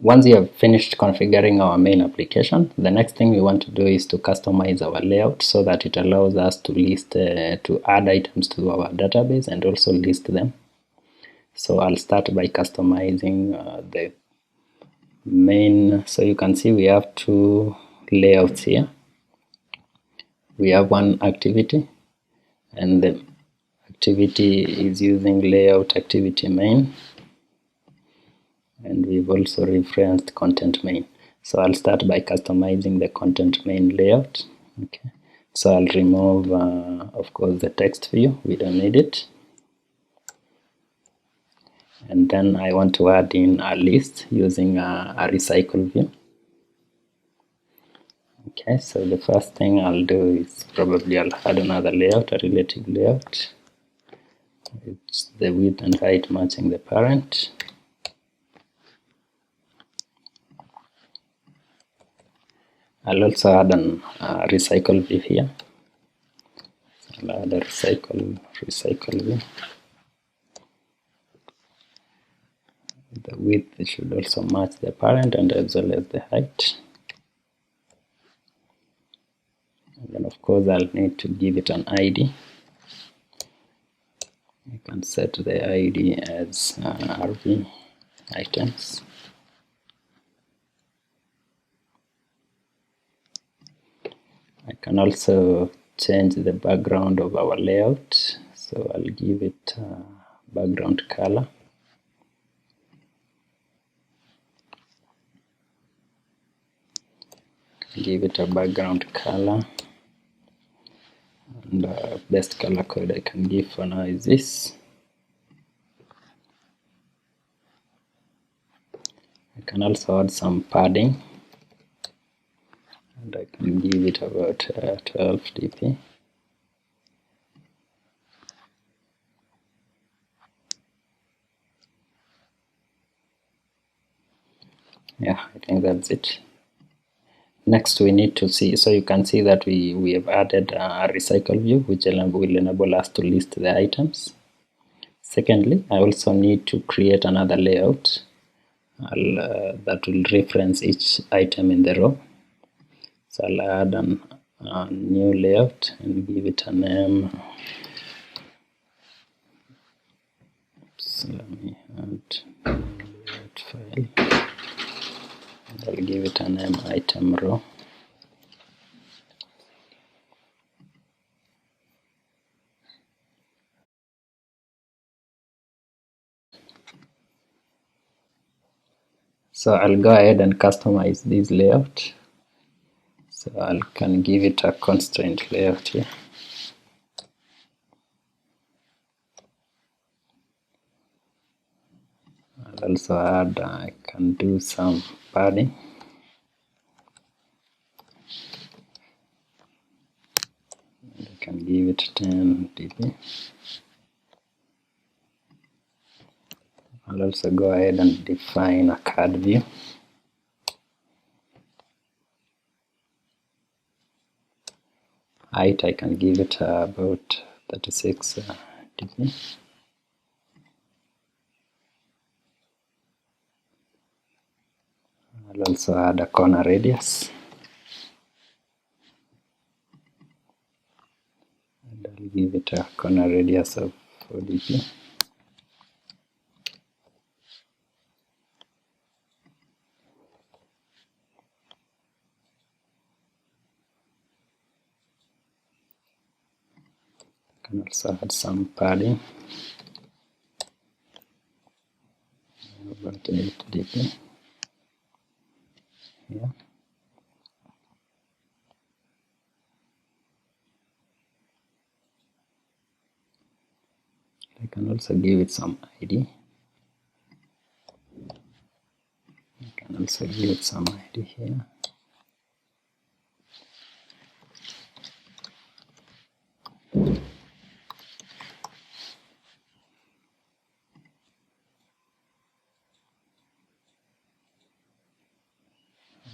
once you have finished configuring our main application, the next thing we want to do is to customize our layout so that it allows us to list, to add items to our database and also list them. So I'll start by customizing the main. So you can see we have two layouts here. We have one activity, and the activity is using layout activity main, and we've also referenced content main. So I'll start by customizing the content main layout. Okay, so I'll remove of course the text view, we don't need it, and then I want to add in a list using a recycle view. Okay, so the first thing I'll do is probably I'll add another layout, a relative layout. It's the width and height matching the parent. I'll also add an recycle view here. So I'll add a recycle view. The width should also match the parent and as well as the height. And then of course I'll need to give it an ID. You can set the ID as RV items. I can also change the background of our layout, so I'll give it background color. Give it a background color, and best color code I can give for now is this. I can also add some padding, and I can give it about 12 dp. Yeah, I think that's it. Next we need to see, so you can see that we have added a recycle view which will enable us to list the items. Secondly, I also need to create another layout that will reference each item in the row. So I'll add a new layout and give it a name. So let me add layout file. I'll give it a name item row. So I'll go ahead and customize this layout. So I can give it a constraint layout here. I'll also add, I can do some padding. And I can give it 10 dp. I'll also go ahead and define a card view. Height, I can give it about 36 dp. I'll also add a corner radius. And I'll give it a corner radius of 4 dp. I can also add some padding. About 8 dp. Here. I can also give it some ID. I can also give it some ID here.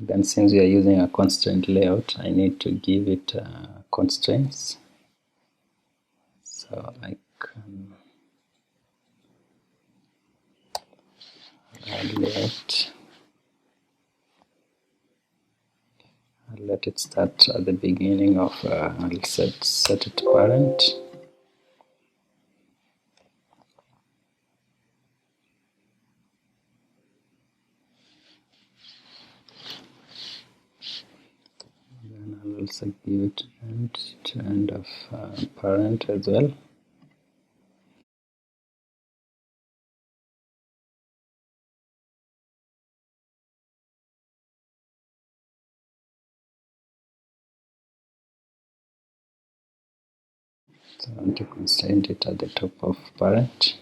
Then since we are using a constraint layout, I need to give it constraints. So I can add layout let it start at the beginning of, I'll set it to parent. Then I'll also give it end to end of parent as well. So I want to constrain it at the top of parent.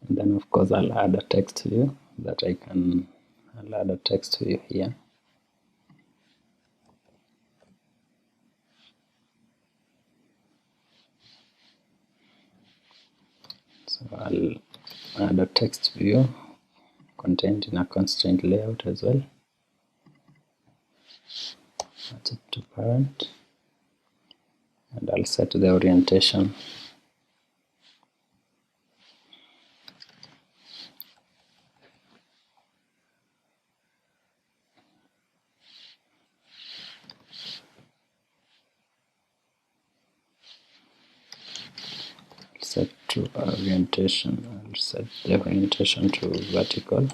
And then of course I'll add a text view that I'll add a text view here. So I'll add a text view contained in a constraint layout as well. Set it to parent, and I'll set the orientation. Set to orientation. I'll set the orientation to vertical.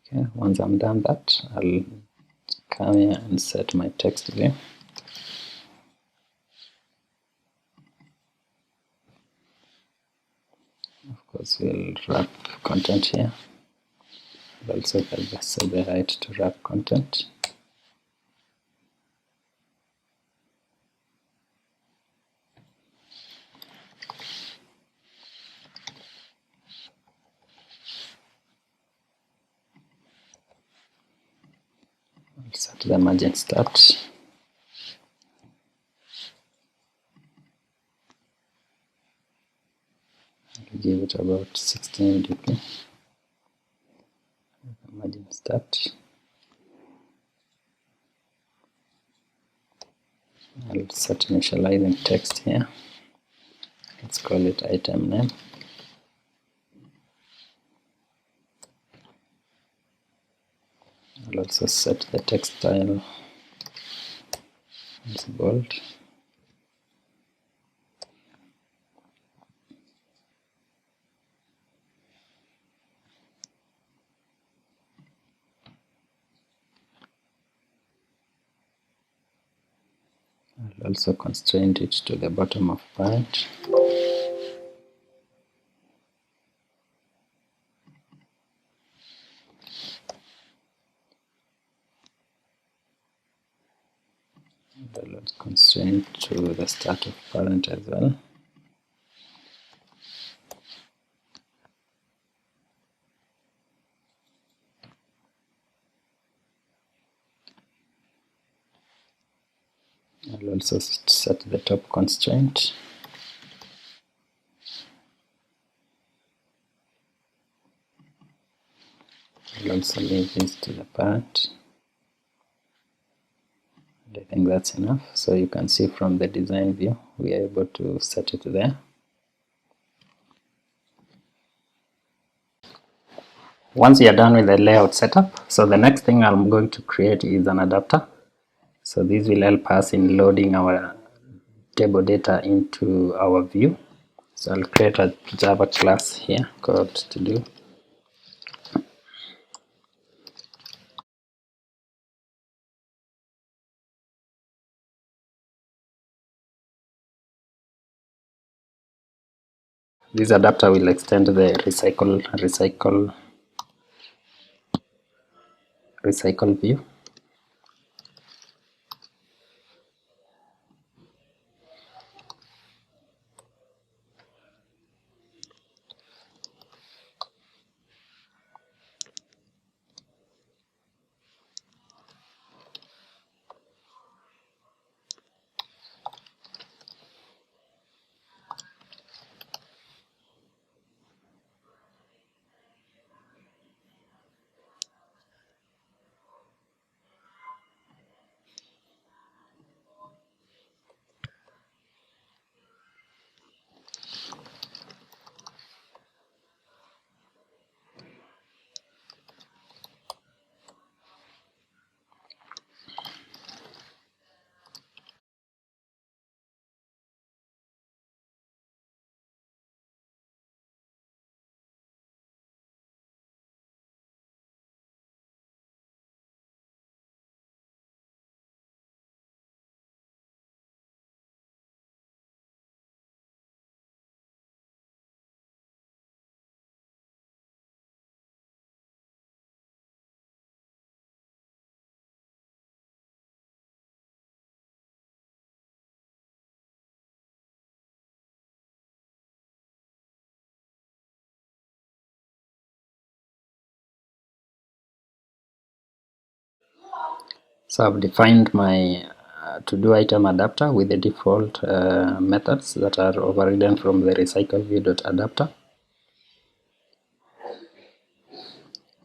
Okay, once I'm done that, I'll come here and set my text view. Of course, we'll wrap content here. I'll also set the height to wrap content. I'll set the margin start. I'll give it about 16 dp. Margin start. I'll set initializing text here. Let's call it item name. I'll also set the text style as bold. I'll also constrain it to the bottom of parent. I'll constrain to the start of parent as well. I'll also set the top constraint. I'll also leave this to the parent. And I think that's enough. So you can see from the design view, we are able to set it there. Once you're done with the layout setup, so the next thing I'm going to create is an adapter. So this will help us in loading our table data into our view. So I'll create a Java class here called to do. This adapter will extend the recycle view. So I've defined my to-do item adapter with the default methods that are overridden from the recycle view.adapter.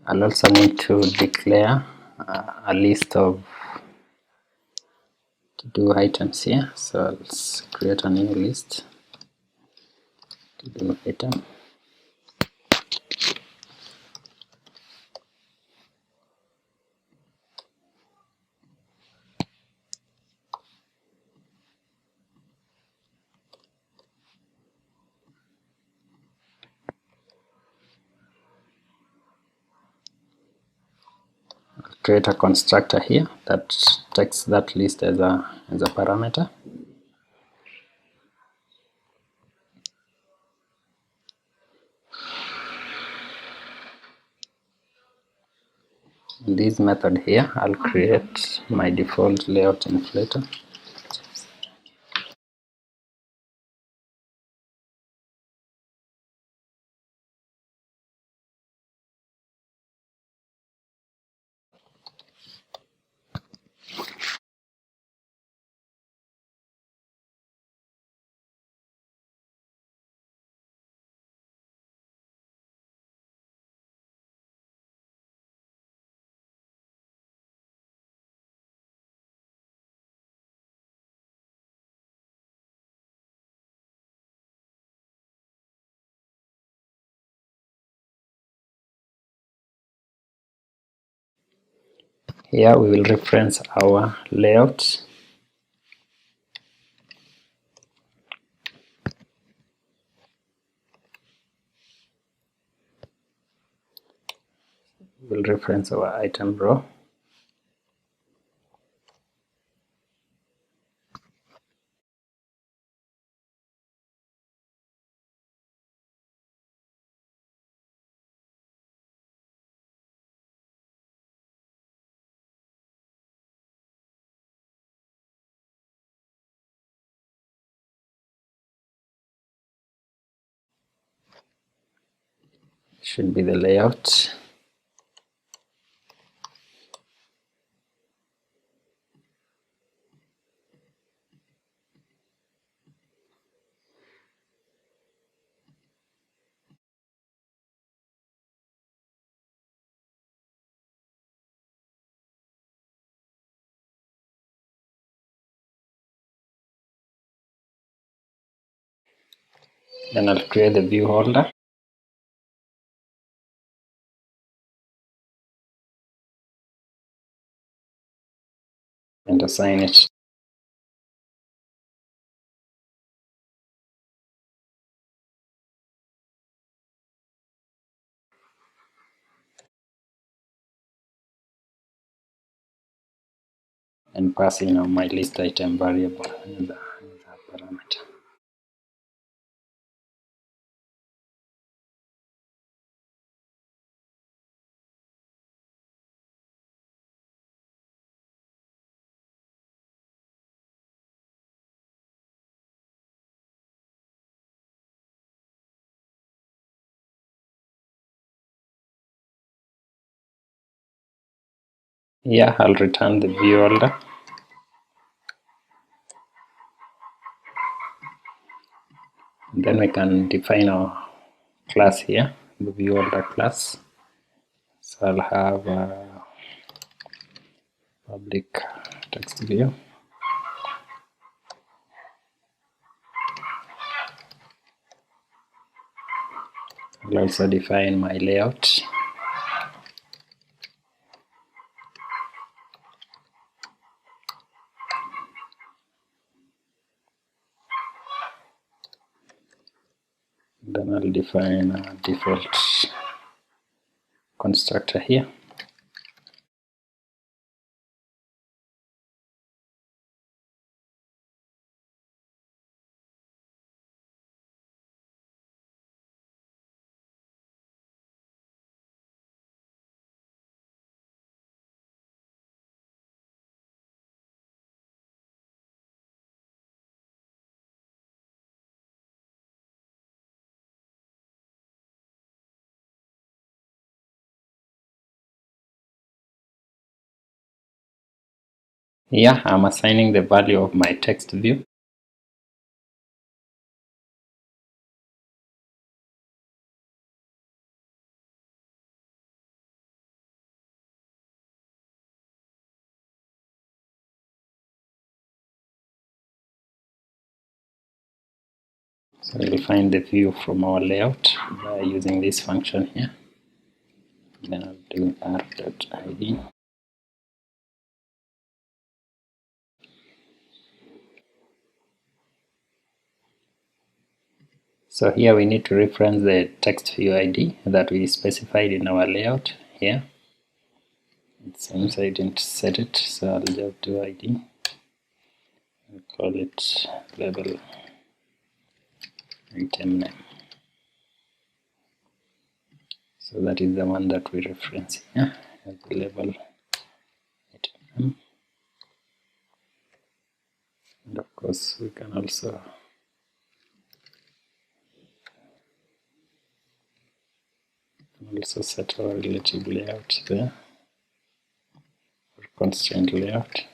I'll also need to declare a list of to-do items here. So let's create a new list, to-do item. Create a constructor here that takes that list as a parameter. In this method here, I'll create my default layout inflator. Here we will reference our layout. We'll reference our item row. Should be the layout. Then I'll create the view holder and assign it. And pass in my list item variable in the parameter. Yeah, I'll return the view holder. And then we can define our class here, the view holder class. So I'll have a public text view. I'll also define my layout. Then I'll define a default constructor here. Here I'm assigning the value of my text view. So you'll find the view from our layout by using this function here. Then I'll do r.id. So here we need to reference the text view ID that we specified in our layout here. It seems I didn't set it, so I'll just do ID. I'll call it label item name. So that is the one that we reference here as the label item name. And of course we can also set our relative layout there, or constraint layout.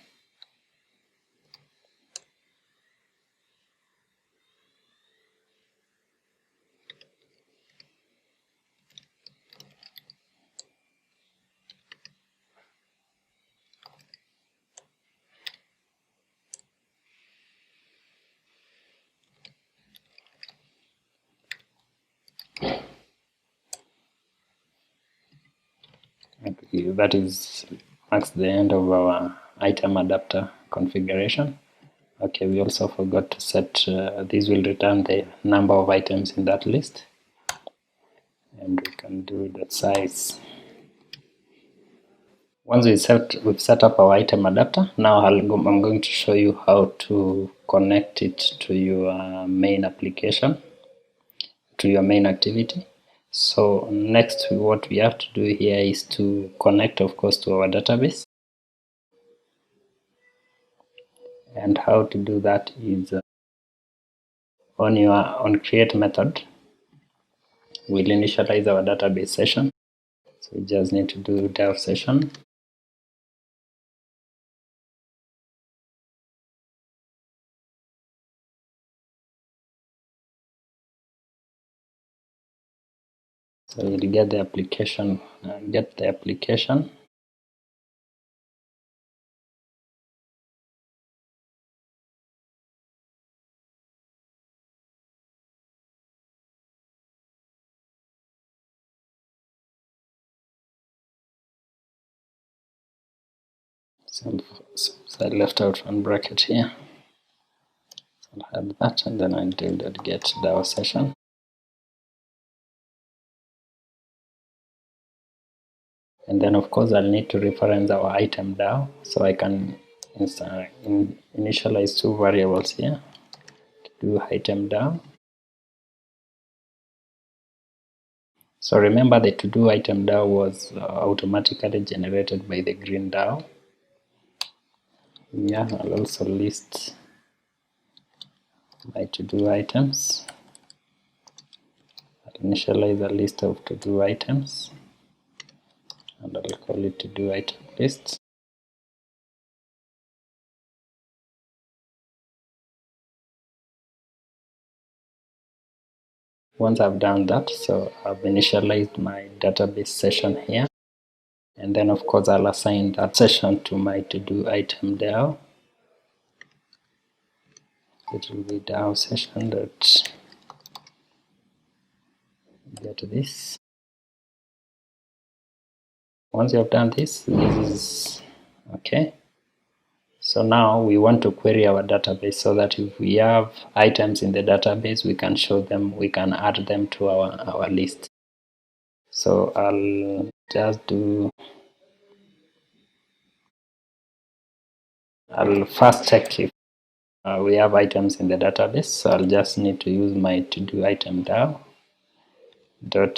Okay, that marks the end of our item adapter configuration. Okay, we also forgot to set, this will return the number of items in that list, and we can do the size. Once we've set up our item adapter, now I'm going to show you how to connect it to your main application, to your main activity. So next, what we have to do here is to connect, of course, to our database. And how to do that is on create method, we'll initialize our database session. So we just need to do DAO session. So you'll get the application, So I left out one bracket here. So I'll add that, and then I'll do that get DAO session. And then of course I'll need to reference our item DAO, so I can initialize two variables here to do item DAO. So remember the to do item DAO was automatically generated by the greenDAO. Yeah, I'll also list my to do items. I'll initialize a list of to do items, and I'll call it to do item list. Once I've done that, so I've initialized my database session here, and then of course I'll assign that session to my to do item DAO. It will be DAO session that get this. Once you have done this is okay. So now we want to query our database so that if we have items in the database, we can show them, we can add them to our list. So I'll just do, I'll first check if we have items in the database. So I'll just need to use my to do item DAO.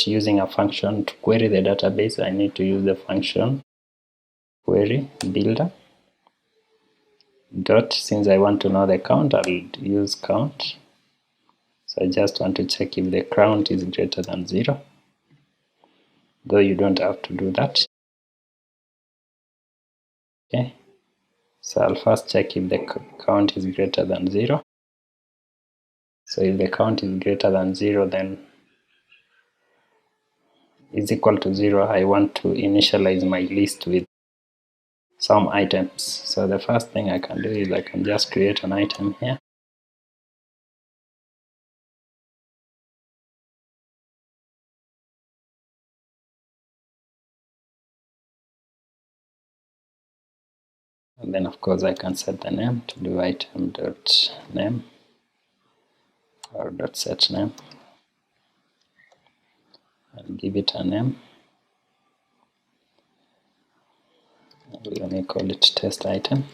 Using a function to query the database, I need to use the function query builder. Since I want to know the count, I'll use count. So I just want to check if the count is greater than 0, though you don't have to do that. Okay, So I'll first check if the count is greater than 0. So if the count is greater than 0, then is equal to 0, I want to initialize my list with some items. So the first thing I can do is I can just create an item here. And then of course I can set the name to do item.name or .set name. I'll give it a name. Let me call it test item.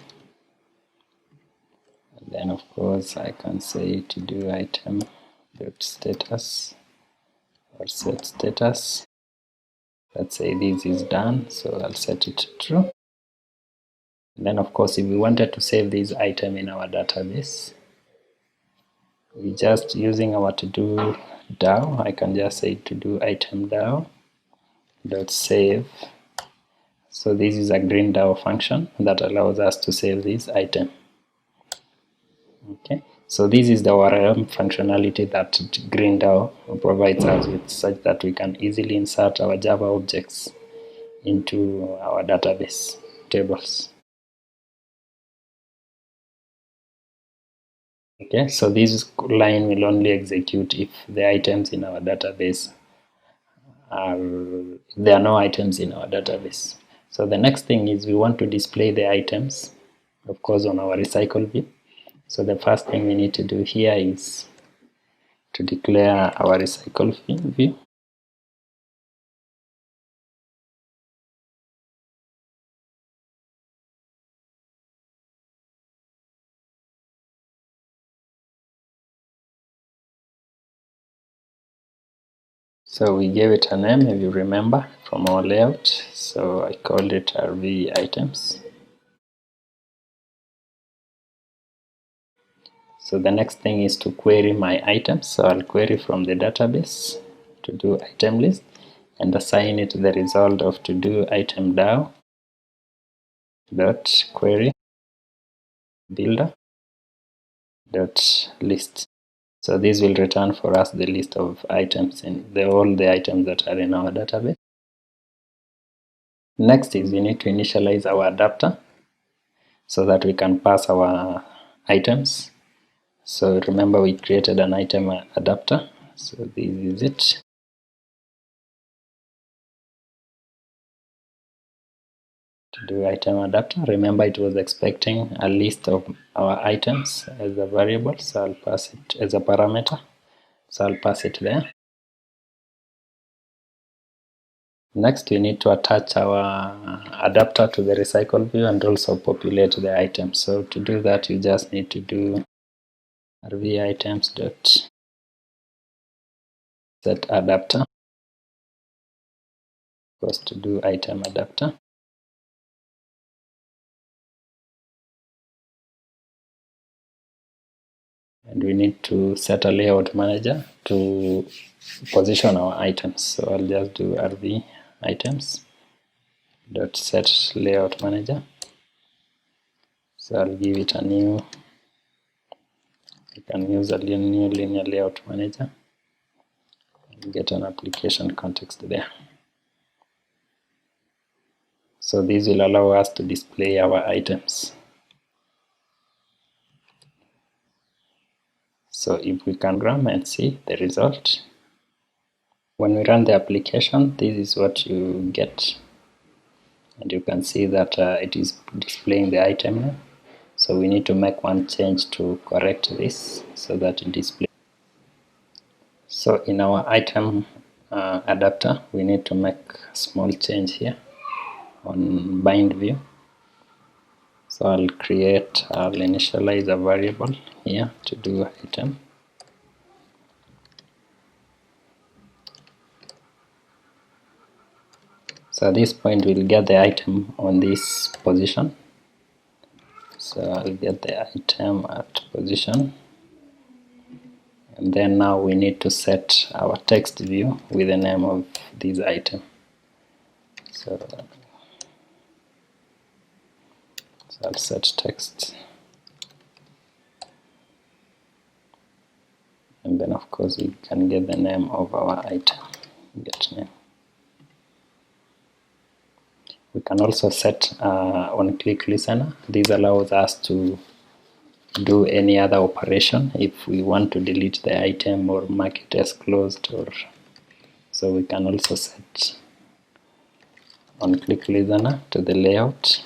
And then of course I can say to do item.status or set status. Let's say this is done, so I'll set it to true. And then of course if we wanted to save this item in our database, we just using our to do DAO, I can just say to do item DAO dot save. So this is a greenDAO function that allows us to save this item. Okay, so this is the ORM functionality that greenDAO provides us with, such that we can easily insert our Java objects into our database tables. Okay, so this line will only execute if the items in our database there are no items in our database. So the next thing is we want to display the items, of course, on our recycle view. So the first thing we need to do here is to declare our recycle view. So we gave it a name, if you remember, from our layout. So I called it RV items. So the next thing is to query my items. So I'll query from the database to do item list and assign it the result of to do item DAO dot query builder dot list. So this will return for us the list of items in all the items that are in our database. Next is we need to initialize our adapter so that we can pass our items. So remember we created an item adapter. So this is it. To do item adapter, remember it was expecting a list of our items as a variable, so I'll pass it as a parameter. So I'll pass it there. Next, we need to attach our adapter to the recycle view and also populate the items. So to do that, you just need to do rv items dot set adapter. Goes to do item adapter. And we need to set a layout manager to position our items. So I'll just do rv items dot set layout manager. So I'll give it a new, you can use a new linear layout manager and get an application context there. So this will allow us to display our items. So if we can run and see the result, when we run the application, this is what you get. And you can see that it is displaying the item name. So we need to make one change to correct this so that it displays. So in our item adapter, we need to make a small change here on bind view. So I'll initialize a variable here to do item. So at this point we'll get the item on this position. So I'll get the item at position. And then now we need to set our text view with the name of this item. So I'll set text, and then of course we can get the name of our item, get name. We can also set on-click listener. This allows us to do any other operation if we want to delete the item or mark it as closed, or so we can also set on-click listener to the layout.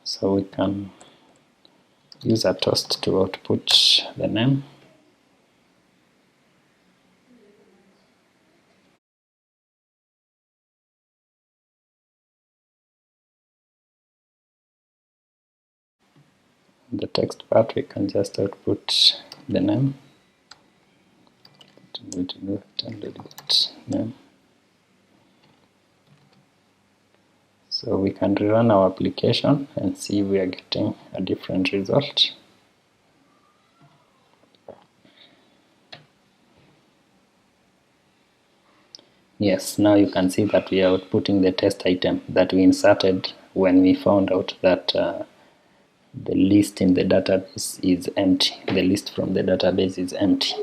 So we can use a toast to output the name. The text part, we can just output the name. Name. So we can rerun our application and see we are getting a different result. Yes, now you can see that we are outputting the test item that we inserted when we found out that the list in the database is empty. The list from the database is empty.